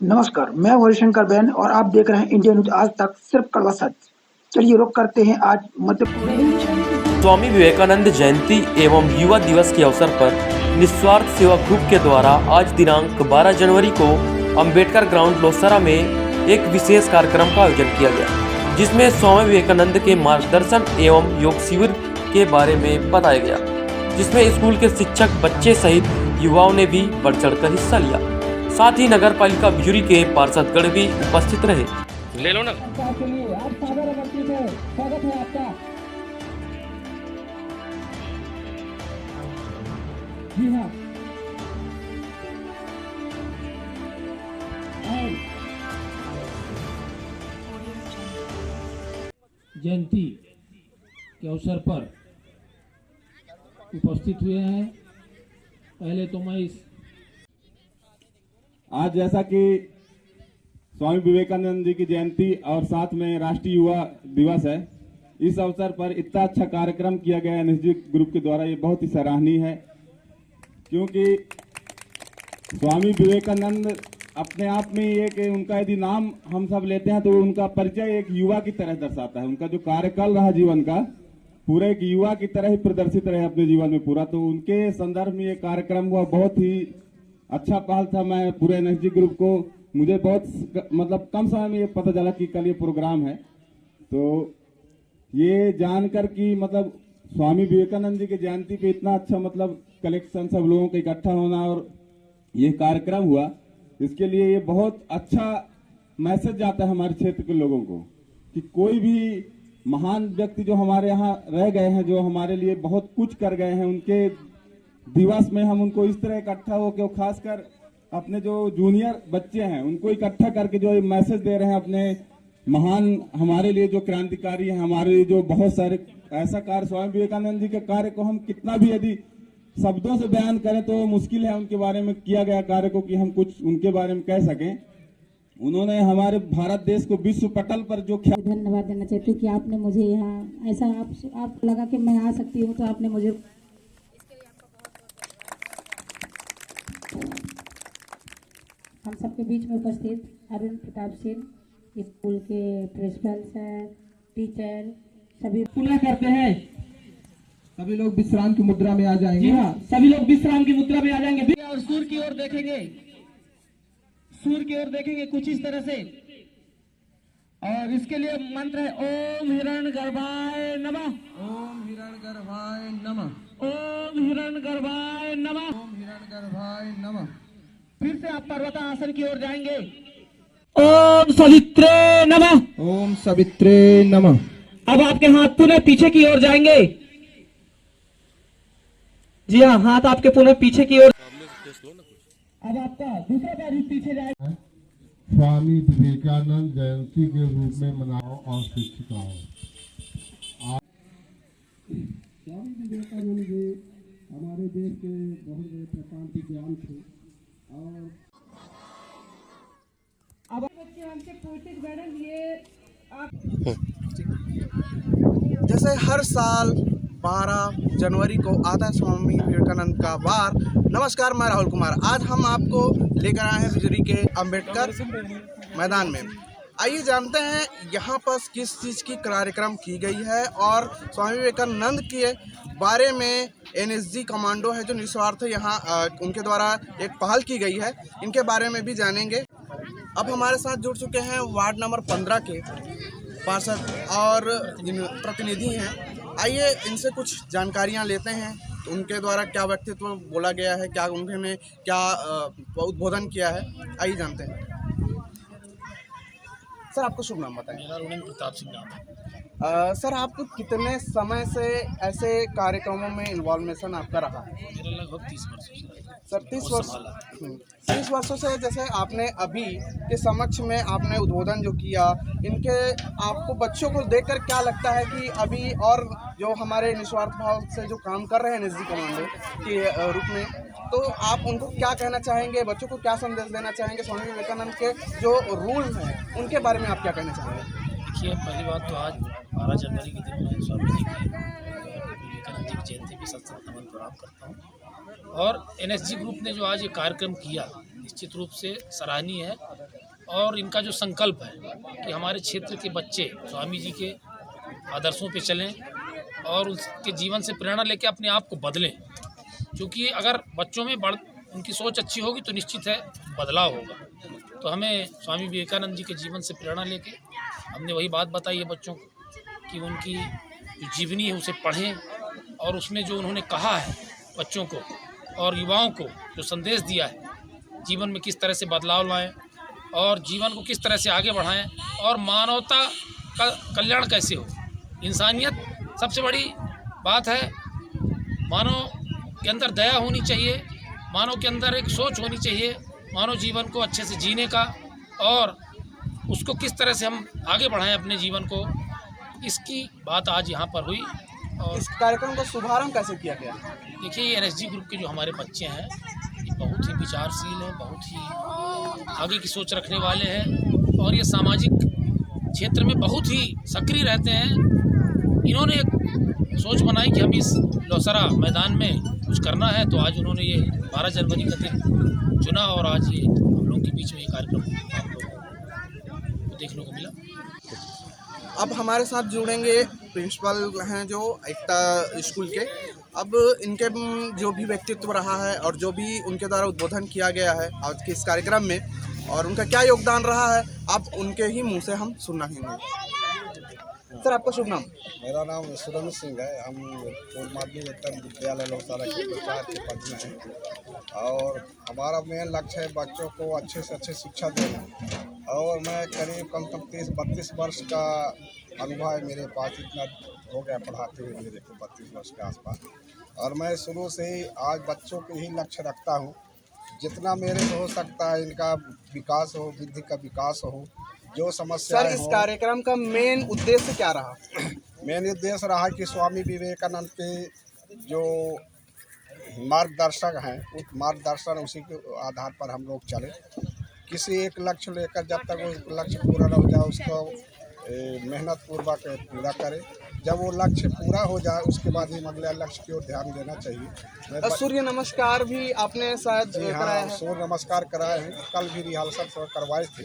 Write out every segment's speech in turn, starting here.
नमस्कार, मैं हरिशंकर बैन और आप देख रहे हैं इंडिया न्यूज आज तक, सिर्फ कड़वा सच। चलिए रुक करते हैं आज मध्य। स्वामी विवेकानंद जयंती एवं युवा दिवस के अवसर पर निस्वार्थ सेवा ग्रुप के द्वारा आज दिनांक 12 जनवरी को अंबेडकर ग्राउंड लोसरा में एक विशेष कार्यक्रम का आयोजन किया गया, जिसमें स्वामी विवेकानंद के मार्गदर्शन एवं योग शिविर के बारे में बताया गया, जिसमें स्कूल के शिक्षक, बच्चे सहित युवाओं ने भी बढ़ चढ़कर हिस्सा लिया। साथ ही नगर पालिका बिजुरी के पार्षदगण भी उपस्थित रहे। ले लो ना। स्वागत है आपका। जी हाँ, जयंती के अवसर पर उपस्थित हुए हैं। पहले तो मैं आज जैसा कि स्वामी विवेकानंद जी की जयंती और साथ में राष्ट्रीय युवा दिवस है, इस अवसर पर इतना अच्छा कार्यक्रम किया गया एनएसजी ग्रुप के द्वारा, ये बहुत ही सराहनीय है। क्योंकि स्वामी विवेकानंद अपने आप में एक उनका यदि नाम हम सब लेते हैं तो उनका परिचय एक युवा की तरह दर्शाता है। उनका जो कार्यकाल रहा जीवन का पूरे एक युवा की तरह ही प्रदर्शित रहे अपने जीवन में पूरा, तो उनके संदर्भ में ये कार्यक्रम हुआ, बहुत ही अच्छा पहल था। मैं पूरे एनएसजी ग्रुप को, मुझे बहुत मतलब कम समय में ये पता चला कि कल ये प्रोग्राम है, तो ये जानकर कि मतलब स्वामी विवेकानंद जी की जयंती पे इतना अच्छा मतलब कलेक्शन, सब लोगों का इकट्ठा होना और ये कार्यक्रम हुआ, इसके लिए ये बहुत अच्छा मैसेज जाता है हमारे क्षेत्र के लोगों को कि कोई भी महान व्यक्ति जो हमारे यहाँ रह गए हैं, जो हमारे लिए बहुत कुछ कर गए हैं, उनके दिवस में हम उनको इस तरह इकट्ठा होकर, खासकर अपने जो जूनियर बच्चे हैं उनको इकट्ठा करके जो मैसेज दे रहे हैं अपने महान, हमारे लिए जो क्रांतिकारी हैं, हमारे लिए जो बहुत सारे ऐसा कार्य, स्वामी विवेकानंद जी के कार्य को हम कितना भी यदि शब्दों से बयान करें तो मुश्किल है उनके बारे में किया गया कार्य को कि हम कुछ उनके बारे में कह सकें। उन्होंने हमारे भारत देश को विश्व पटल पर जो धन्यवाद देना चाहती हूँ कि आपने मुझे यहाँ ऐसा आप लगा कि मैं आ सकती हूँ, तो आपने मुझे हम सबके बीच में उपस्थित अरुण प्रताप सिंह, स्कूल के प्रिंसिपल सर, टीचर सभी पूरा करते हैं। सभी लोग विश्राम की मुद्रा में आ जाएंगे। जी हाँ, सभी लोग विश्राम की मुद्रा में आ जाएंगे और सूर्य की ओर देखेंगे, सूर्य की ओर देखेंगे कुछ इस तरह से। और इसके लिए मंत्र है ओम हिरण्यगर्भाय नमः, ओम हिरण्यगर्भाय नमः, ओम हिरण्यगर्भाय नमः, ओम हिरण्यगर्भाय नमः। फिर से आप पर्वतासन की ओर जाएंगे। ओम सवित्रे नमः, ओम सवित्रे नमः। अब आपके हाथ पुनः पीछे की ओर जाएंगे। जी हाँ, हाथ आपके पुनः पीछे की ओर। अब आपका दूसरा पैर भी पीछे जाएगा। स्वामी विवेकानंद जयंती के रूप में मनाओ और शिक्षिकाओं। स्वामी विवेकानंद जी हमारे देश के बहुत बड़े क्रांतिज्ञान थे। और अब बच्चे हमसे पूछते मैडम ये आप जैसे हर साल 12 जनवरी को आता है स्वामी विवेकानंद का वार। नमस्कार, मैं राहुल कुमार। आज हम आपको लेकर आए हैं बिजुरी के अंबेडकर मैदान में। आइए जानते हैं यहाँ पर किस चीज़ की कार्यक्रम की गई है और स्वामी विवेकानंद के बारे में एनएसजी कमांडो है जो निस्वार्थ यहाँ उनके द्वारा एक पहल की गई है, इनके बारे में भी जानेंगे। अब हमारे साथ जुड़ चुके हैं वार्ड नंबर 15 के पार्षद और प्रतिनिधि हैं। आइए इनसे कुछ जानकारियां लेते हैं, तो उनके द्वारा क्या व्यक्तित्व बोला गया है, क्या उन्होंने क्या उद्बोधन किया है, आइए जानते हैं। सर, आपको शुभ नाम बताएं। मेरा अरुण प्रताप सिंह नाम है। सर, आप कितने समय से ऐसे कार्यक्रमों में इन्वॉल्वेशन आपका रहा है? मेरा लगभग 30 वर्ष सर, 30 वर्षों से जैसे आपने अभी के समक्ष में आपने उद्बोधन जो किया, इनके आपको बच्चों को देखकर क्या लगता है कि अभी और जो हमारे निस्वार्थ भाव से जो काम कर रहे हैं एनएसजी कमांडो के रूप में, तो आप उनको क्या कहना चाहेंगे, बच्चों को क्या संदेश देना चाहेंगे? स्वामी विवेकानंद के जो रूल हैं उनके बारे में आप क्या कहना चाहेंगे? देखिए, पहली बात तो आज 12 जनवरी के दिन मैं स्वामी जी की विवेकानंद जी की जयंती पे सत नमन प्रणाम करता हूँ। और एनएसजी ग्रुप ने जो आज ये कार्यक्रम किया निश्चित रूप से सराहनीय है। और इनका जो संकल्प है कि हमारे क्षेत्र के बच्चे स्वामी जी के आदर्शों पे चलें और उसके जीवन से प्रेरणा लेके अपने आप को बदलें, क्योंकि अगर बच्चों में उनकी सोच अच्छी होगी तो निश्चित है बदलाव होगा। तो हमें स्वामी विवेकानंद जी के जीवन से प्रेरणा लेके हमने वही बात बताई है बच्चों को कि उनकी जो जीवनी है उसे पढ़ें और उसमें जो उन्होंने कहा है बच्चों को और युवाओं को जो संदेश दिया है जीवन में किस तरह से बदलाव लाएं और जीवन को किस तरह से आगे बढ़ाएं और मानवता का कल्याण कैसे हो। इंसानियत सबसे बड़ी बात है। मानव के अंदर दया होनी चाहिए, मानव के अंदर एक सोच होनी चाहिए मानव जीवन को अच्छे से जीने का और उसको किस तरह से हम आगे बढ़ाएं अपने जीवन को, इसकी बात आज यहाँ पर हुई। और इस कार्यक्रम का शुभारंभ कैसे किया गया? देखिए, ये एनएसजी ग्रुप के जो हमारे बच्चे हैं ये बहुत ही विचारशील हैं, बहुत ही आगे की सोच रखने वाले हैं और ये सामाजिक क्षेत्र में बहुत ही सक्रिय रहते हैं। इन्होंने एक सोच बनाई कि हम इस लौसरा मैदान में कुछ करना है, तो आज उन्होंने ये 12 जनवरी का दिन चुना और आज ये हम लोग के बीच में ये कार्यक्रम हम लोगों को देखने को मिला। अब हमारे साथ जुड़ेंगे प्रिंसिपल हैं जो एकता स्कूल के। अब इनके जो भी व्यक्तित्व रहा है और जो भी उनके द्वारा उद्बोधन किया गया है आज के इस कार्यक्रम में और उनका क्या योगदान रहा है, अब उनके ही मुंह से हम सुनना है। सर, आपका शुभ नाम? मेरा नाम सुरेंद्र सिंह है। हम पूर्व माध्यमिक उत्तर विद्यालय लौसारा के प्रचार के पद में हैं और हमारा मेन लक्ष्य है बच्चों को अच्छे से अच्छे शिक्षा देना। और मैं करीब कम से कम 30-32 वर्ष का अनुभव है मेरे पास, इतना हो गया पढ़ाते हुए मेरे को 32 वर्ष के आसपास। और मैं शुरू से ही आज बच्चों के ही लक्ष्य रखता हूँ, जितना मेरे से हो सकता है इनका विकास हो, बुद्धि का विकास हो, जो समस्या। सर, इस कार्यक्रम का मेन उद्देश्य क्या रहा? मेन उद्देश्य रहा कि स्वामी विवेकानंद के जो मार्गदर्शक हैं उस मार्गदर्शन उसी के आधार पर हम लोग चले। किसी एक लक्ष्य लेकर जब तक वो लक्ष्य पूरा न हो जाए उसको मेहनत पूर्वक पूरा करें। जब वो लक्ष्य पूरा हो जाए उसके बाद ही अगले लक्ष्य की ओर ध्यान देना चाहिए। सूर्य नमस्कार भी आपने शायद कराया है? सूर्य नमस्कार कराए हैं, कल भी रिहर्सल करवाए थे।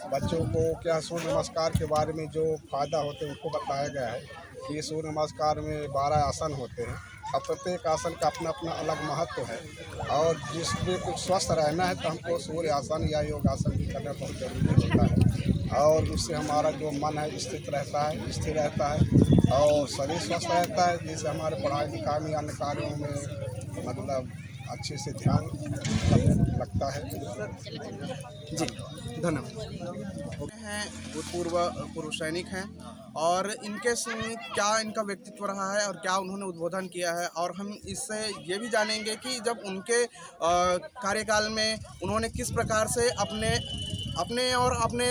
बच्चों को क्या सूर्य नमस्कार के बारे में जो फायदा होते हैं उनको बताया गया है कि सूर्य नमस्कार में 12 आसन होते हैं और प्रत्येक आसन का अपना अपना अलग महत्व है और जिसमें कुछ स्वस्थ रहना है तो हमको सूर्य आसन या योगासन भी करना बहुत जरूरी होता है और उससे हमारा जो मन है स्थिर रहता है और शरीर स्वस्थ रहता है, जिससे हमारे पढ़ाई लिखाई में अन्य कार्यों में मतलब अच्छे से ध्यान लगता है। जी, धन्यवाद। हैं पूर्व सैनिक हैं और इनके क्या इनका व्यक्तित्व रहा है और क्या उन्होंने उद्बोधन किया है और हम इससे ये भी जानेंगे कि जब उनके कार्यकाल में उन्होंने किस प्रकार से अपने और अपने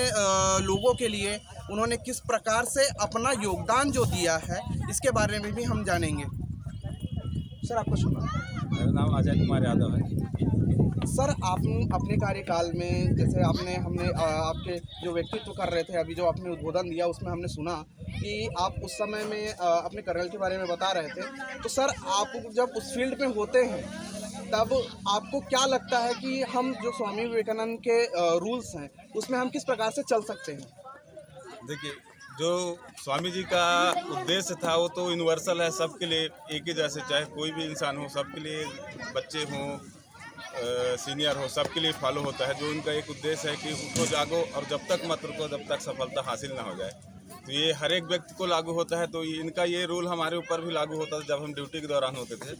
लोगों के लिए उन्होंने किस प्रकार से अपना योगदान जो दिया है, इसके बारे में भी हम जानेंगे। सर, आपको सुना? मेरा नाम अजय कुमार यादव है। सर, आप अपने कार्यकाल में जैसे हमने आपके जो व्यक्तित्व कर रहे थे, अभी जो आपने उद्बोधन दिया उसमें हमने सुना कि आप उस समय में अपने कर्नल के बारे में बता रहे थे। तो सर, आप जब उस फील्ड में होते हैं तब आपको क्या लगता है कि हम जो स्वामी विवेकानंद के रूल्स हैं उसमें हम किस प्रकार से चल सकते हैं? देखिए, जो स्वामी जी का उद्देश्य था वो तो यूनिवर्सल है, सबके लिए एक ही जैसे, चाहे कोई भी इंसान हो, सबके लिए, बच्चे हों सीनियर हो, सबके लिए फॉलो होता है। जो उनका एक उद्देश्य है कि उठो जागो और जब तक मत रुको जब तक सफलता हासिल ना हो जाए। तो ये हर एक व्यक्ति को लागू होता है। तो इनका ये रूल हमारे ऊपर भी लागू होता था जब हम ड्यूटी के दौरान होते थे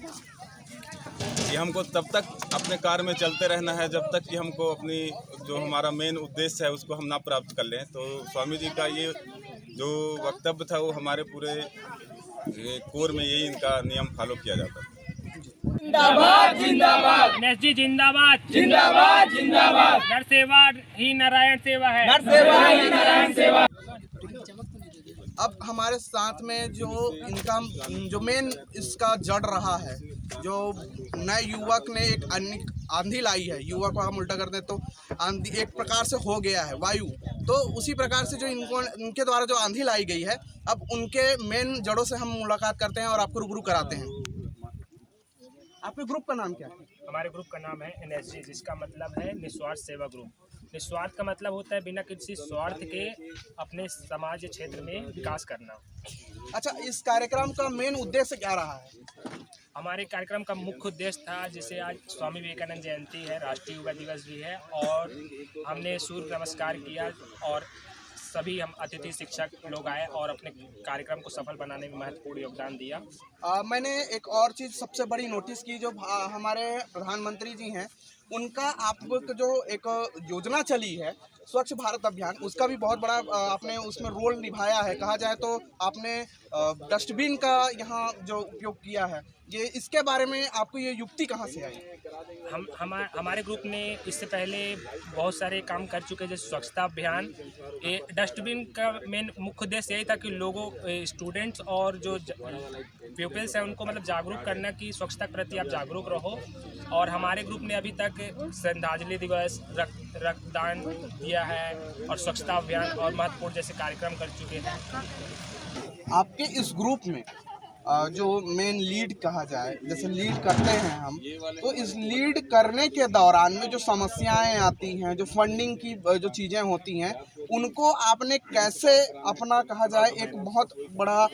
कि हमको तब तक अपने कार्य में चलते रहना है जब तक कि हमको अपनी जो हमारा मेन उद्देश्य है उसको हम ना प्राप्त कर लें। तो स्वामी जी का ये जो वक्तव्य था वो हमारे पूरे कोर में यही इनका नियम फॉलो किया जाता है। जिंदाबाद जिंदाबाद, एनएसजी जिंदाबाद जिंदाबाद जिंदाबाद। नर सेवा ही नारायण सेवा है, नर सेवा ही नारायण सेवा। अब हमारे साथ में जो इनका जो मेन इसका जड़ रहा है, जो नए युवक ने एक आंधी लाई है, युवक को हम उल्टा कर दें तो आंधी एक प्रकार से हो गया है वायु, तो उसी प्रकार से जो इनके द्वारा जो आंधी लाई गई है, अब उनके मेन जड़ों से हम मुलाकात करते हैं और आपको रूबरू कराते हैं। आपके ग्रुप का नाम क्या है? हमारे ग्रुप का नाम है एनएसजी, जिसका मतलब है निस्वार्थ सेवा ग्रुप। निस्वार्थ का मतलब होता है बिना किसी स्वार्थ के अपने समाज क्षेत्र में विकास करना। अच्छा, इस कार्यक्रम का मेन उद्देश्य क्या रहा है? हमारे कार्यक्रम का मुख्य उद्देश्य था, जैसे आज स्वामी विवेकानंद जयंती है, राष्ट्रीय युवा दिवस भी है, और हमने सूर्य नमस्कार किया और सभी हम अतिथि शिक्षक लोग आए और अपने कार्यक्रम को सफल बनाने में महत्वपूर्ण योगदान दिया। मैंने एक और चीज़ सबसे बड़ी नोटिस की, जो हमारे प्रधानमंत्री जी हैं, उनका आपको जो एक योजना चली है स्वच्छ भारत अभियान, उसका भी बहुत बड़ा आपने उसमें रोल निभाया है। कहा जाए तो आपने डस्टबिन का यहाँ जो उपयोग किया है, ये इसके बारे में आपको ये युक्ति कहाँ से आई? हमारे ग्रुप ने इससे पहले बहुत सारे काम कर चुके हैं, जैसे स्वच्छता अभियान। ये डस्टबिन का मेन मुख्य उद्देश्य यही था कि लोगों, स्टूडेंट्स और जो पीपल्स हैं उनको मतलब जागरूक करना कि स्वच्छता के प्रति आप जागरूक रहो। और हमारे ग्रुप ने अभी तक श्रद्धांजलि दिवस, रक्तदान दिया है और स्वच्छता अभियान और महत्वपूर्ण जैसे कार्यक्रम कर चुके हैं। आपके इस ग्रुप में जो मेन लीड कहा जाए, जैसे लीड करते हैं हम, तो इस लीड करने के दौरान में जो समस्याएं आती हैं, जो फंडिंग की जो चीज़ें होती हैं, उनको आपने कैसे अपना, कहा जाए, एक बहुत बड़ा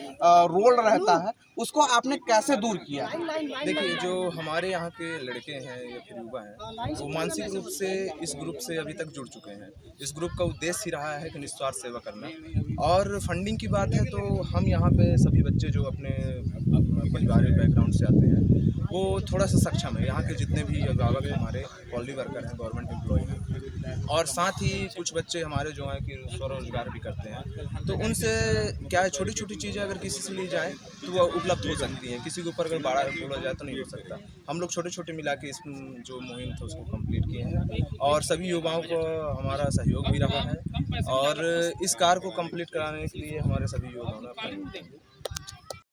रोल रहता है, उसको आपने कैसे दूर किया? देखिए, जो हमारे यहाँ के लड़के हैं या फिर युवा हैं, वो मानसिक रूप से इस ग्रुप से अभी तक जुड़ चुके हैं। इस ग्रुप का उद्देश्य ही रहा है कि निस्वार्थ सेवा करना। और फंडिंग की बात है तो हम यहाँ पे सभी बच्चे जो अपने पारिवारिक बैकग्राउंड से आते हैं, वो थोड़ा सा सक्षम है। यहाँ के जितने भी अभिभावक हमारे कॉलोनी वर्कर हैं, गवर्नमेंट एम्प्लॉय हैं, और साथ ही कुछ बच्चे हमारे जो हैं कि स्वरोजगार भी करते हैं। तो उनसे क्या है, छोटी छोटी चीज़ें अगर किसी से ली जाए तो वह उपलब्ध हो सकती हैं। किसी के ऊपर अगर बड़ा बोला जाए तो नहीं हो सकता। हम लोग छोटे छोटे मिला के इस जो मुहिम था उसको कंप्लीट किए हैं, और सभी युवाओं को हमारा सहयोग भी रहा है, और इस कार्य को कंप्लीट कराने के लिए हमारे सभी युवाओं ने